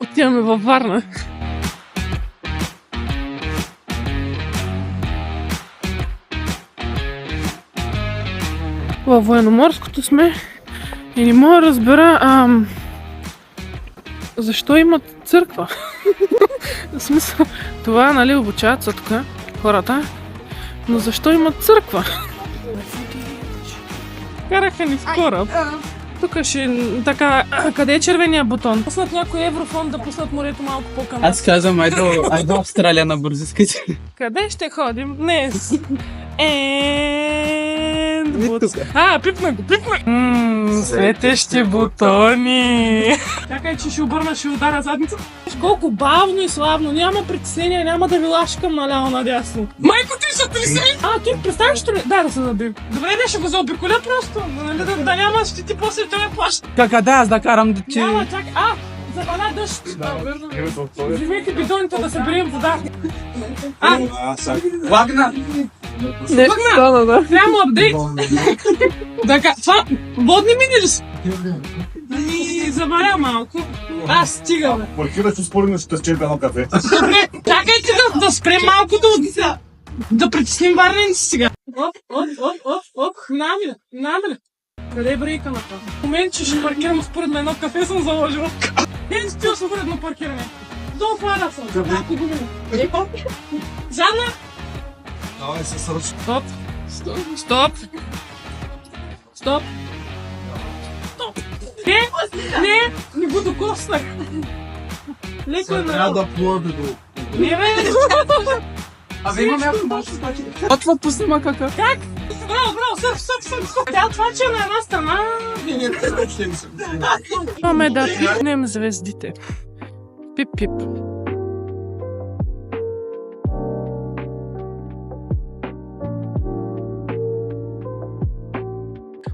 Отиваме във Варна. Във Военноморското сме и не мога да разбера защо имат църква. В смисъл, това, нали, обучават са тук хората, но защо имат църква? Караха ни в кораб. Тук ще така, къде е червения бутон? Пуснат някой еврофонд да пуснат морето малко по-към. Аз казвам, айде Австралия на бързо, искате. Къде ще ходим днес? Пипна го. Светещи бутони. Чакай, че ще обърна, ще ударя задница. Колко бавно и славно, няма притеснение, няма да ви лашкам наляво надясно. Майко, ти ще тресни! Ти представиш ли? Да се забив. Добре, да ще го заобиколя просто, да няма щети, после той ме плаща. Да, аз да карам да че... Няма, чакай, заваля дъжд. Вземете бидоните да съберем вода. Лагна! Да. Прямо апдейт. Така, това водни мини ли са? Заваря малко. Стига, бе. Паркираш успорено, ще тъсчем едно кафе. Добре, чакайте да спрем малко да притесним варненци сега. Намеля. Къде е брейка на това? В момент, че ще паркирам според на едно кафе, съм заложила. Стил свободно паркиране. До фара съм. Ако го мина. Задна. Давай се сръч. Стоп. Не го докоснах. Леко е Трябва да плуваме до... Не, бе! Абе, имаме автоматично спачи. Това пусни макака. Как? Браво, съп. Тя това, че на една страна... Имаме да пипнем звездите. Пип.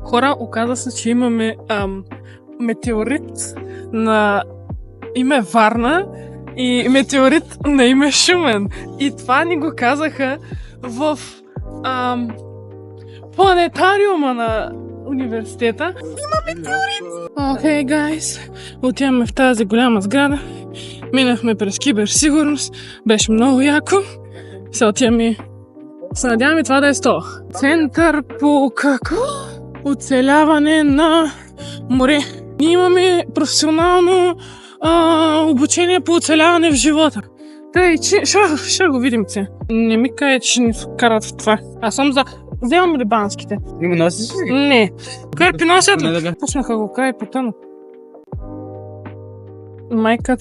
Хора, оказа се, че имаме метеорит на име Варна и метеорит на име Шумен. И това ни го казаха в планетариума на университета. Има метеорит! Окей, гайс, отиваме в тази голяма сграда. Минахме през киберсигурност. Беше много яко. Сега отиваме. Се надяваме това да е 100. Център по какво? Оцеляване на море. Ние имаме професионално обучение по оцеляване в живота. Тъй, че ще го видим се. Не ми каже, че ще ни карат в това. Аз съм за... Вземам ли банските? Има носиш ли? Не. Кърпи носят ли? Почнаха го край потънат. Майката